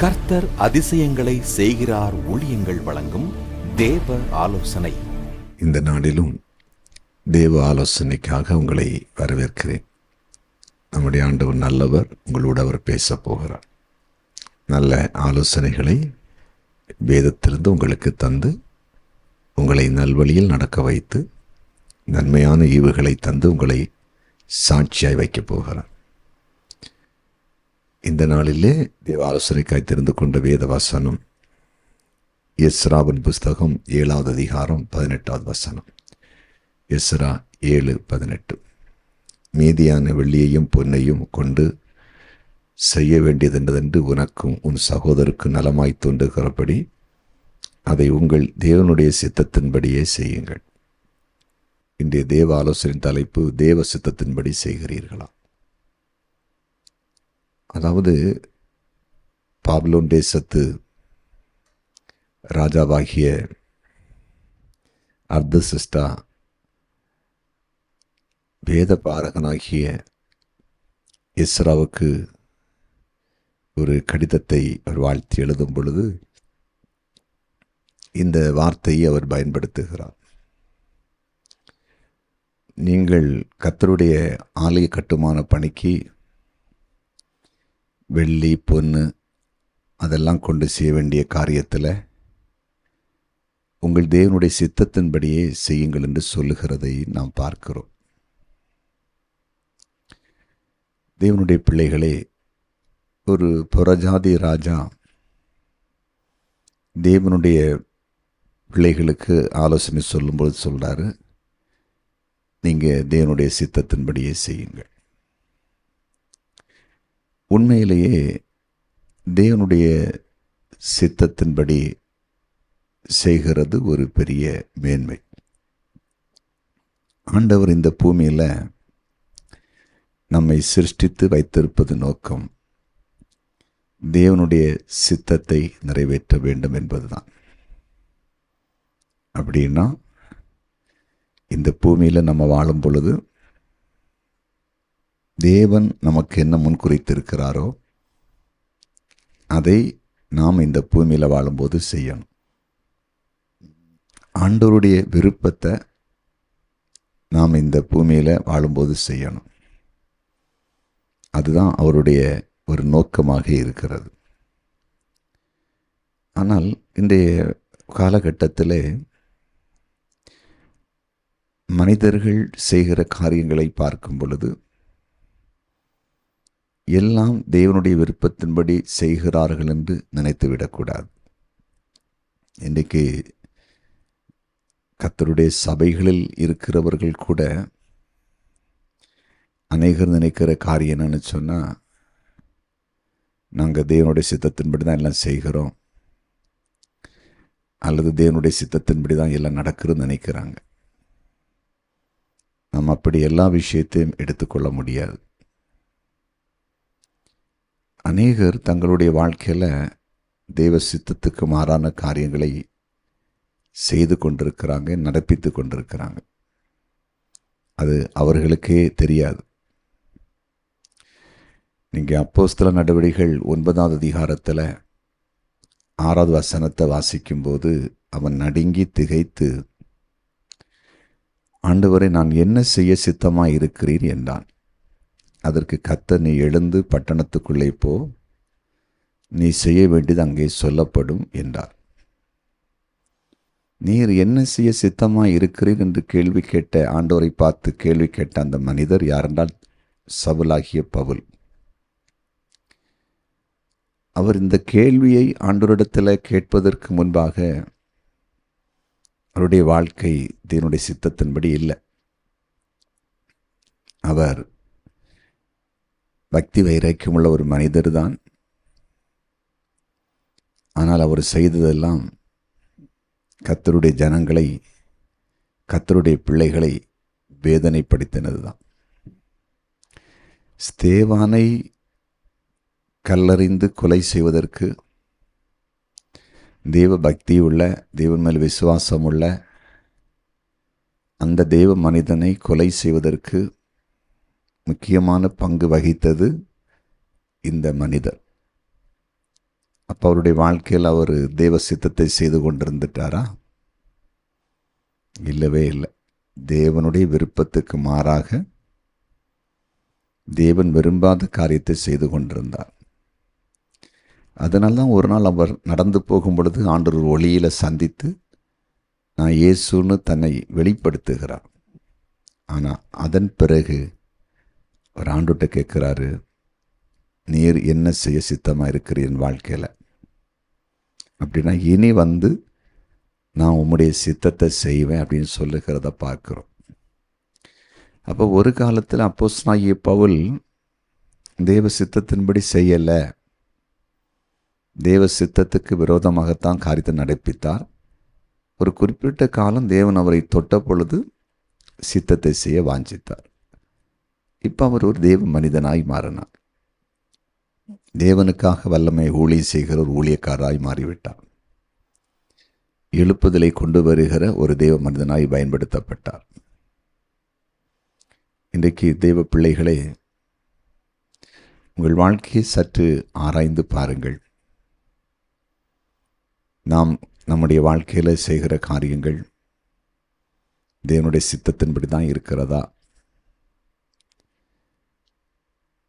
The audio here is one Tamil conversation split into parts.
கர்த்தர் அதிசயங்களை செய்கிறார் ஊழியங்கள் வழங்கும் தேவ ஆலோசனை. இந்த நாளிலும் தேவ ஆலோசனைக்காக உங்களை வரவேற்கிறேன். நம்முடைய ஆண்டவர் நல்லவர். உங்களோடு அவர் பேச போகிறார். நல்ல ஆலோசனைகளை வேதத்திலிருந்து உங்களுக்கு தந்து உங்களை நல்வழியில் நடக்க வைத்து நன்மையான ஈவுகளை தந்து உங்களை சாட்சியாய் வைக்கப் போகிறார். இந்த நாளிலே தேவ ஆலோசனைக்காய் தெரிந்து கொண்ட வேத வசனம் எஸ்ராவின் புஸ்தகம் 7வது அதிகாரம் 18வது வசனம். எஸ்ரா 7:18. மீதியான வெள்ளியையும் பொன்னையும் கொண்டு செய்ய வேண்டியதென்று உனக்கும் உன் சகோதரருக்கு நலமாய் தோன்றுகிறபடி அதை உங்கள் தேவனுடைய சித்தத்தின்படியே செய்யுங்கள். இன்றைய தேவ ஆலோசனை தலைப்பு, தேவ சித்தத்தின்படி செய்கிறீர்களா? அதாவது பாபிலோன் தேசத்து ராஜாவாகிய அர்தசஷ்டா வேத பாரகனாகிய எஸ்ராவுக்கு ஒரு கடிதத்தை அவர் வாழ்த்தி எழுதும் பொழுது இந்த வார்த்தையை அவர் பயன்படுத்துகிறார். நீங்கள் கர்த்தருடைய ஆலய கட்டுமான பணிக்கு வெள்ளி பொன்னு அதெல்லாம் கொண்டு செய்ய வேண்டிய காரியத்தில் உங்கள் தேவனுடைய சித்தத்தின்படியே செய்யுங்கள் என்று சொல்லுகிறதை நாம் பார்க்கிறோம். தேவனுடைய பிள்ளைகளே, ஒரு புறஜாதி ராஜா தேவனுடைய பிள்ளைகளுக்கு ஆலோசனை சொல்லும்போது சொல்றாரு, நீங்கள் தேவனுடைய சித்தத்தின்படியே செய்யுங்கள். உண்மையிலேயே தேவனுடைய சித்தத்தின்படி செய்கிறது ஒரு பெரிய மேன்மை. ஆண்டவர் இந்த பூமியில் நம்மை சிருஷ்டித்து வைத்திருப்பது நோக்கம் தேவனுடைய சித்தத்தை நிறைவேற்ற வேண்டும் என்பதுதான். அப்படின்னா இந்த பூமியில் நம்ம வாழும் பொழுது தேவன் நமக்கு என்ன முன்குறித்திருக்கிறாரோ அதை நாம் இந்த பூமியில் வாழும்போது செய்யணும். ஆண்டவருடைய விருப்பத்தை நாம் இந்த பூமியில் வாழும்போது செய்யணும். அதுதான் அவருடைய ஒரு நோக்கமாக இருக்கிறது. ஆனால் இன்றைய காலகட்டத்தில் மனிதர்கள் செய்கிற காரியங்களை பார்க்கும் பொழுது எல்லாம் தேவனுடைய விருப்பத்தின்படி செய்கிறார்கள் என்று நினைத்துவிடக்கூடாது. இன்றைக்கு கர்த்தருடைய சபைகளில் இருக்கிறவர்கள் கூட அநேகர் நினைக்கிற காரியம் என்னன்னு சொன்னால், நாங்கள் தேவனுடைய சித்தத்தின்படி தான் எல்லாம் செய்கிறோம், அல்லது தேவனுடைய சித்தத்தின்படி தான் எல்லாம் நடக்குதுன்னு நினைக்கிறாங்க. நாம் அப்படி எல்லா விஷயத்தையும் எடுத்துக்கொள்ள முடியாது. அநேகர் தங்களுடைய வாழ்க்கையில் தேவ சித்தத்துக்கு மாறான காரியங்களை செய்து கொண்டிருக்கிறாங்க, நடப்பித்து கொண்டிருக்கிறாங்க. அது அவர்களுக்கே தெரியாது. நீங்கள் அப்போஸ்தல நடவடிக்கைகள் 9வது அதிகாரத்தில் 6வது வசனத்தை வாசிக்கும்போது அவன் நடுங்கி திகைத்து, ஆண்டவரை, நான் என்ன செய்ய சித்தமாக இருக்கிறீர் என்றான். அதற்கு கர்த்தர், நீ எழுந்து பட்டணத்துக்குள்ளே போ, நீ செய்ய வேண்டியது அங்கே சொல்லப்படும் என்றார். நீர் என்ன செய்ய சித்தமாக இருக்கிறீர் என்று கேள்வி கேட்ட ஆண்டவரை பார்த்து கேள்வி கேட்ட அந்த மனிதர் யாரென்றால் சவுலாகிய பவுல். அவர் இந்த கேள்வியை ஆண்டவரிடத்தில் கேட்பதற்கு முன்பாக அவருடைய வாழ்க்கை தேவனுடைய சித்தத்தின்படி இல்லை. அவர் பக்தி வைராக்கியமுள்ள ஒரு மனிதர் தான். ஆனால் அவர் செய்ததெல்லாம் கர்த்தருடைய ஜனங்களை, கர்த்தருடைய பிள்ளைகளை வேதனைப்படுத்தினது தான். ஸ்தேவானை கல்லறிந்து கொலை செய்வதற்கு தேவ பக்தி உள்ள, தேவன் மேல் விசுவாசம் உள்ள அந்த தேவ மனிதனை கொலை செய்வதற்கு முக்கியமான பங்கு வகித்தது இந்த மனிதர். அப்போ அவருடைய வாழ்க்கையில் அவர் தேவ சித்தத்தை செய்து கொண்டிருந்துட்டாரா? இல்லவே இல்லை. தேவனுடைய விருப்பத்துக்கு மாறாக தேவன் விரும்பாத காரியத்தை செய்து கொண்டிருந்தார். அதனால தான் ஒரு நாள் அவர் நடந்து போகும் பொழுது ஆண்டவர் ஒளியில் சந்தித்து நான் இயேசுன்னு தன்னை வெளிப்படுத்துகிறார். ஆனால் அதன் பிறகு அவர் ஆண்டுகிட்ட கேட்குறாரு, நீர் என்ன செய்ய சித்தமாக இருக்கிறீர் என் வாழ்க்கையில்? அப்படின்னா இனி வந்து நான் உம்முடைய சித்தத்தை செய்வேன் அப்படின்னு சொல்லுகிறத பார்க்குறோம். அப்போ ஒரு காலத்தில் அப்போஸ்தலனாகிய பவுல் தேவ சித்தத்தின்படி செய்யலை, தேவ சித்தத்துக்கு விரோதமாகத்தான் காரியத்தை நடப்பித்தார். ஒரு குறிப்பிட்ட காலம் தேவன் அவரை தொட்ட பொழுது சித்தத்தை செய்ய வாஞ்சித்தார். இப்போ அவர் ஒரு தேவ மனிதனாய் மாறினார். தேவனுக்காக வல்லமை ஊழியம் செய்கிற ஒரு ஊழியக்காரராய் மாறிவிட்டார். எழுப்புதலை கொண்டு வருகிற ஒரு தேவ மனிதனாய் பயன்படுத்தப்பட்டார். இன்றைக்கு தேவ பிள்ளைகளே, உங்கள் வாழ்க்கையை சற்று ஆராய்ந்து பாருங்கள். நாம் நம்முடைய வாழ்க்கையில் செய்கிற காரியங்கள் தேவனுடைய சித்தத்தின்படி தான் இருக்கிறதா?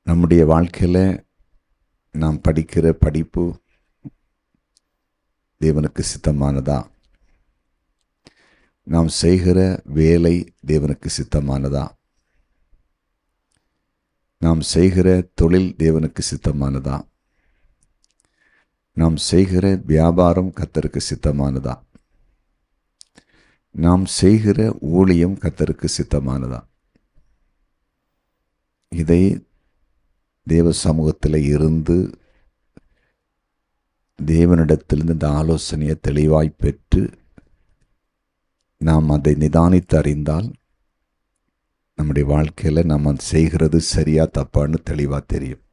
நம்முடைய வாழ்க்கையில் நாம் படிக்கிற படிப்பு தேவனுக்கு சித்தமானதா? நாம் செய்கிற வேலை தேவனுக்கு சித்தமானதா? நாம் செய்கிற தொழில் தேவனுக்கு சித்தமானதா? நாம் செய்கிற வியாபாரம் கர்த்தருக்கு சித்தமானதா? நாம் செய்கிற ஊழியம் கர்த்தருக்கு சித்தமானதா? இதை தேவ சமூகத்தில் இருந்து தேவனிடத்திலிருந்து இந்த ஆலோசனையை தெளிவாய் பெற்று நாம் அதை நிதானித்து அறிந்தால் நம்முடைய வாழ்க்கையில் நம்ம செய்கிறது சரியா தப்பான்னு தெளிவாக தெரியும்.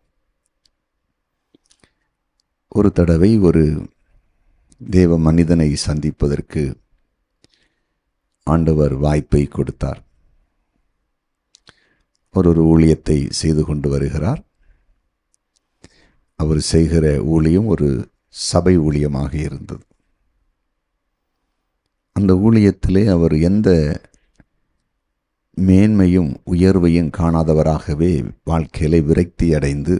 ஒரு தடவை ஒரு தேவ மனிதனை சந்திப்பதற்கு ஆண்டவர் வாய்ப்பை கொடுத்தார். ஒரு ஊழியத்தை செய்து கொண்டு வருகிறார். அவர் செய்கிற ஊழியம் ஒரு சபை ஊழியமாக இருந்தது. அந்த ஊழியத்திலே அவர் எந்த மேன்மையும் உயர்வையும் காணாதவராகவே வாழ்க்கையிலே விரக்தி அடைந்து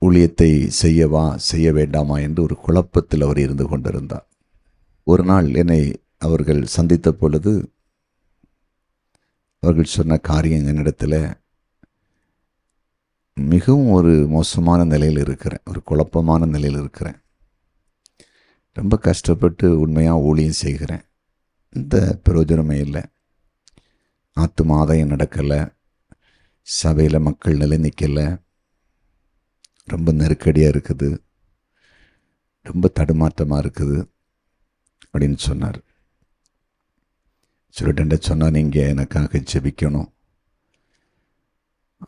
ஊழியத்தை செய்யவா செய்ய வேண்டாமா என்று ஒரு குழப்பத்தில் அவர் இருந்து கொண்டிருந்தார். ஒரு நாள் என்னை அவர்கள் சந்தித்த பொழுது அவர்கள் சொன்ன காரியம் என்னிடத்தில், மிகவும் ஒரு மோசமான நிலையில் இருக்கிறேன், ஒரு குழப்பமான நிலையில் இருக்கிறேன், ரொம்ப கஷ்டப்பட்டு உண்மையாக ஊழியம் செய்கிறேன், இந்த பிரயோஜனமே இல்லை, ஆத்தும ஆதாயம் நடக்கலை, சபையில் மக்கள் நிலை நிற்கலை, ரொம்ப நெருக்கடியாக இருக்குது, ரொம்ப தடுமாற்றமாக இருக்குது அப்படின்னு சொன்னார். சொல்லிட்டு சொன்னால் நீங்கள் எனக்காக ஜெபிக்கணும்,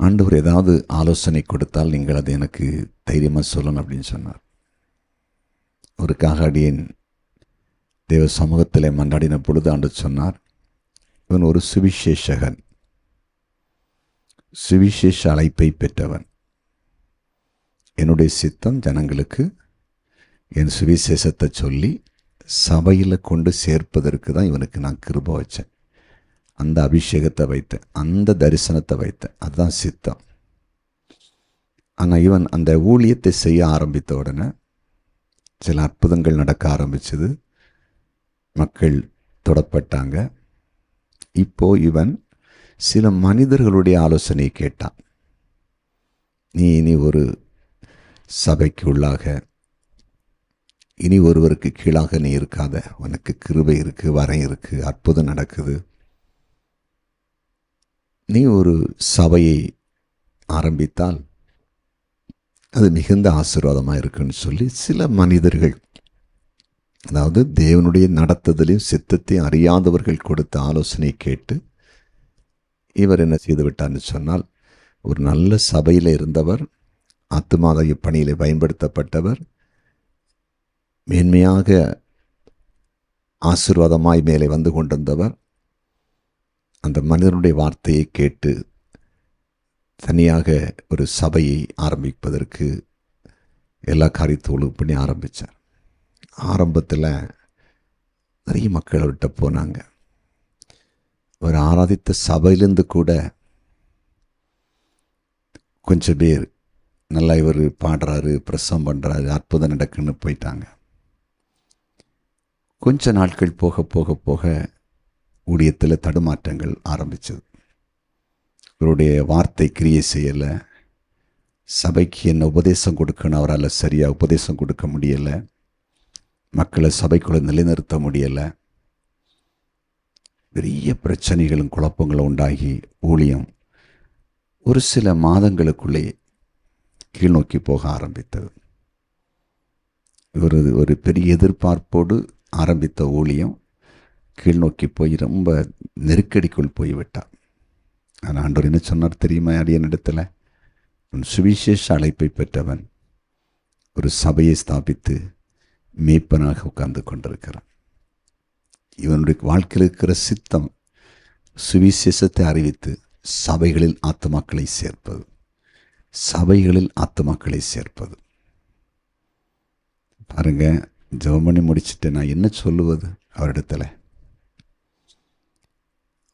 ஆண்டவர் ஏதாவது ஆலோசனை கொடுத்தால் நீங்கள் அதை எனக்கு தைரியமாக சொல்லணும் அப்படின்னு சொன்னார். அவருக்காக அடியேன் தேவ சமூகத்தில் மன்றாடின பொழுது ஆண்டவர் சொன்னார், இவன் ஒரு சுவிசேஷகன், சுவிசேஷ அழைப்பை பெற்றவன், என்னுடைய சித்தம் ஜனங்களுக்கு என் சுவிசேஷத்தை சொல்லி சபையில் கொண்டு சேர்ப்பதற்கு தான் இவனுக்கு நான் கிருபை வச்சேன், அந்த அபிஷேகத்தை வைத்தேன், அந்த தரிசனத்தை வைத்தேன், அதுதான் சித்தம். ஆனால் இவன் அந்த ஊழியத்தை செய்ய ஆரம்பித்த உடனே சில அற்புதங்கள் நடக்க ஆரம்பிச்சது, மக்கள் தொடப்பட்டாங்க. இப்போ இவன் சில மனிதர்களுடைய ஆலோசனையை கேட்டான். நீ இனி ஒரு சபைக்கு உள்ளாக, இனி ஒருவருக்கு கீழாக நீ இருக்காத, உனக்கு கிருபை இருக்குது, வரம் இருக்குது, அற்புதம் நடக்குது, நீ ஒரு சபையை ஆரம்பித்தால் அது மிகுந்த ஆசீர்வாதமாக இருக்குன்னு சொல்லி சில மனிதர்கள், அதாவது தேவனுடைய நடத்துதலையும் சித்தத்தையும் அறியாதவர்கள் கொடுத்த ஆலோசனை கேட்டு இவர் என்ன செய்து விட்டார்னு சொன்னால், ஒரு நல்ல சபையில் இருந்தவர், ஆத்துமாதாய பணியில் பயன்படுத்தப்பட்டவர், மேன்மையாக ஆசீர்வாதமாய் மேலே வந்து கொண்டிருந்தவர், அந்த மனிதனுடைய வார்த்தையை கேட்டு தனியாக ஒரு சபையை ஆரம்பிப்பதற்கு எல்லா காரியத்தையும் ஒழுங்கு பண்ணி ஆரம்பித்தார். ஆரம்பத்தில் நிறைய மக்கள் அவர்கிட்ட போனாங்க. அவர் ஆராதித்த சபையிலேருந்து கூட கொஞ்சம் பேர் நல்லா இவர் பாடுறாரு, பிரசவம் பண்ணுறாரு, அற்புதம் நடக்குன்னு போயிட்டாங்க. கொஞ்ச நாட்கள் போக போக போக ஊழியத்தில் தடுமாற்றங்கள் ஆரம்பித்தது. இவருடைய வார்த்தை கிரியை செய்யலை. சபைக்கு என்ன உபதேசம் கொடுக்கணும் அவரால் சரியாக உபதேசம் கொடுக்க முடியலை. மக்களை சபைக்குள்ளே நிலைநிறுத்த முடியலை. பெரிய பிரச்சனைகளும் குழப்பங்களும் உண்டாகி ஊழியம் ஒரு சில மாதங்களுக்குள்ளே கீழ்நோக்கி போக ஆரம்பித்தது. ஒரு பெரிய எதிர்பார்ப்போடு ஆரம்பித்த ஊழியம் கீழ்நோக்கி போய் ரொம்ப நெருக்கடிக்குள் போய்விட்டார். ஆனால் ஆண்டவர் என்ன சொன்னார் தெரியுமா? அடியனிடத்தில், உன் சுவிசேஷ அழைப்பை பெற்றவன் ஒரு சபையை ஸ்தாபித்து மேய்ப்பனாக உட்கார்ந்து கொண்டிருக்கிறான். இவனுடைய வாழ்க்கையில் இருக்கிற சித்தம் சுவிசேஷத்தை அறிவித்து சபைகளில் ஆத்துமாக்களை சேர்ப்பது, சபைகளில் ஆத்துமாக்களை சேர்ப்பது. பாருங்க, ஜெபம் பண்ணி முடிச்சுட்டு நான் என்ன சொல்லுவது அவரிடத்தில்?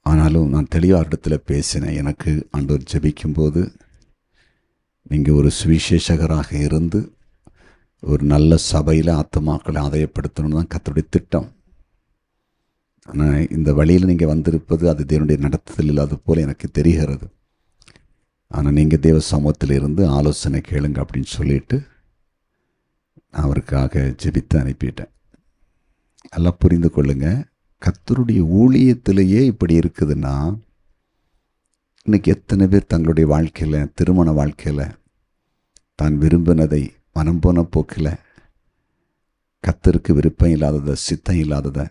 ஆனாலும் நான் தெளிவாக அவரிடத்தில் பேசினேன். எனக்கு ஆண்டவர் ஜெபிக்கும்போது, நீங்கள் ஒரு சுவிசேஷகராக இருந்து ஒரு நல்ல சபையில் ஆத்துமாக்களை ஆதாயப்படுத்தணும்னு தான் கர்த்தருடைய திட்டம். ஆனால் இந்த வழியில் நீங்கள் வந்திருப்பது அது தேவனுடைய நடத்துதல் இல்லாத போல் எனக்கு தெரிகிறது. ஆனால் நீங்கள் தேவ சமூகத்தில் இருந்து ஆலோசனை கேளுங்க அப்படின்னு சொல்லிட்டு நான் அவருக்காக ஜெபித்து அனுப்பிட்டேன். எல்லாம் புரிந்து கொள்ளுங்க. கர்த்தருடைய ஊழியத்திலேயே இப்படி இருக்குதுன்னா, இன்னைக்கு எத்தனை பேர் தங்களுடைய வாழ்க்கையில், திருமண வாழ்க்கையில் தான் விரும்பினதை மனம் போன போக்கில், கர்த்தருக்கு விருப்பம் இல்லாததை, சித்தம் இல்லாததை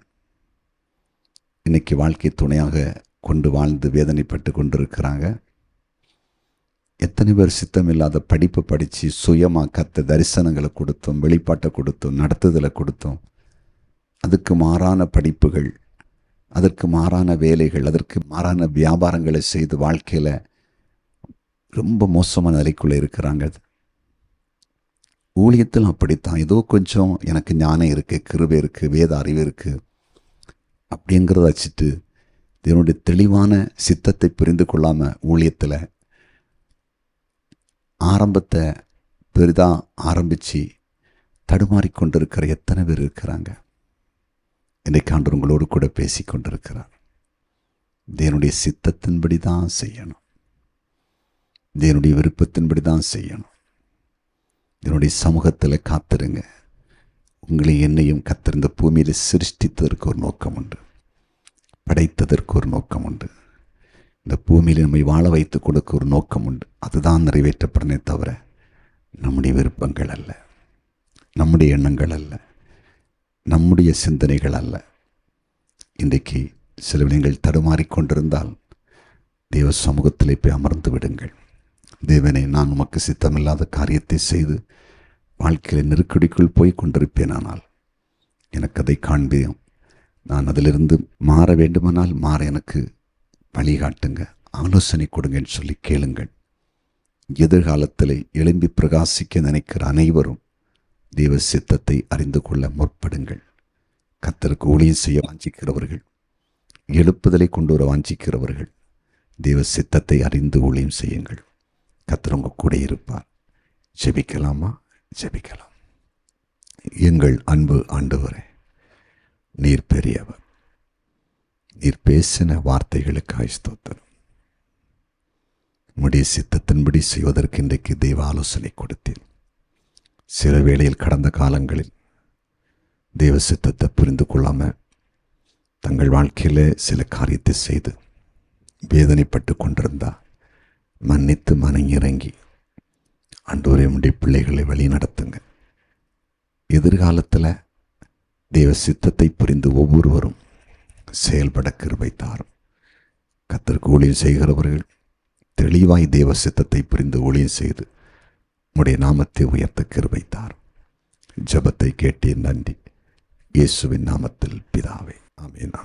இன்னைக்கு வாழ்க்கை துணையாக கொண்டு வாழ்ந்து வேதனைப்பட்டு கொண்டிருக்கிறாங்க. எத்தனை பேர் சித்தம் இல்லாத படிப்பு படித்து சுயமாக கர்த்தர் தரிசனங்களை கொடுத்தோம், வெளிப்பாட்டை கொடுத்தோம், நடத்துதலை கொடுத்தோம், அதுக்கு மாறான படிப்புகள், அதற்கு மாறான வேலைகள், அதற்கு மாறான வியாபாரங்களை செய்து வாழ்க்கையில் ரொம்ப மோசமான நிலைக்குள்ளே இருக்கிறாங்க. ஊழியத்தில் அப்படித்தான். ஏதோ கொஞ்சம் எனக்கு ஞானம் இருக்குது, கிருபை இருக்குது, வேத அறிவு இருக்குது அப்படிங்கிறத வச்சுட்டு இதனுடைய தெளிவான சித்தத்தை புரிந்து கொள்ளாமல் ஊழியத்தில் ஆரம்பத்தை பெரிதாக ஆரம்பித்து தடுமாறிக்கொண்டிருக்கிற எத்தனை பேர் இருக்கிறாங்க. இன்றைக்கு ஆண்டவர் உங்களோடு கூட பேசி கொண்டிருக்கிறார். தேவனுடைய சித்தத்தின்படி தான் செய்யணும், தேவனுடைய விருப்பத்தின்படி தான் செய்யணும். தேவனுடைய சமூகத்தில் காத்திருங்க. உங்களை என்னையும் கர்த்தர் இந்த பூமியில் சிருஷ்டித்ததற்கு ஒரு நோக்கம் உண்டு, படைத்ததற்கு ஒரு நோக்கம் உண்டு, இந்த பூமியில் நம்மை வாழ வைத்து கொடுக்க ஒரு நோக்கம் உண்டு. அதுதான் நிறைவேற்றப்படனே தவிர நம்முடைய விருப்பங்கள் அல்ல, நம்முடைய எண்ணங்கள் அல்ல, நம்முடைய சிந்தனைகள் அல்ல. இன்றைக்கு சில விடயங்கள் தடுமாறிக்கொண்டிருந்தால் தேவ சமூகத்திலே போய் அமர்ந்து விடுங்கள். தேவனே, நான் உமக்கு சித்தமில்லாத காரியத்தை செய்து வாழ்க்கையில் நெருக்கடிக்குள் போய் கொண்டிருப்பேனானால் எனக்கு அதை காண்பேன். நான் அதிலிருந்து மாற வேண்டுமானால் மாற எனக்கு வழிகாட்டுங்க, ஆலோசனை கொடுங்கன்னு சொல்லி கேளுங்கள். எதிர்காலத்தில் எழும்பி பிரகாசிக்க நினைக்கிற அனைவரும் தேவ சித்தத்தை அறிந்து கொள்ள முற்படுங்கள். கர்த்தருக்கு ஊழியம் செய்ய வாஞ்சிக்கிறவர்கள், எழுப்புதலை கொண்டு வர வாஞ்சிக்கிறவர்கள், தேவ சித்தத்தை அறிந்து ஊழியம் செய்யுங்கள். கர்த்தர் உங்க கூட இருப்பார். ஜெபிக்கலாமா? ஜெபிக்கலாம். எங்கள் அன்பு ஆண்டவரே, நீர் பெரியவர். நீர் பேசின வார்த்தைகளுக்காய் ஸ்தோத்திரம். உம்முடைய சித்தத்தின்படி செய்வதற்கு இன்றைக்கு தெய்வ ஆலோசனை கொடுத்தேன். சில வேளையில் கடந்த காலங்களில் தெய்வ சித்தத்தை புரிந்து கொள்ளாமல் தங்கள் வாழ்க்கையில் சில காரியத்தை செய்து வேதனைப்பட்டு கொண்டிருந்தா மன்னித்து மனங்கிறங்கி ஆண்டவரே உம்முடைய பிள்ளைகளை வழி நடத்துங்க. எதிர்காலத்தில் தெய்வ சித்தத்தை புரிந்து ஒவ்வொருவரும் செயல்பட கிருபை தாரும். கர்த்தருக்கு ஊழியம் செய்கிறவர்கள் தெளிவாய் தெய்வ சித்தத்தை புரிந்து ஊழியம் செய்து உம்முடைய நாமத்தை உயர்த்த கிருபை தாரும். ஜெபத்தை கேட்டேன், நன்றி. இயேசுவின் நாமத்தில் பிதாவே, ஆமென்.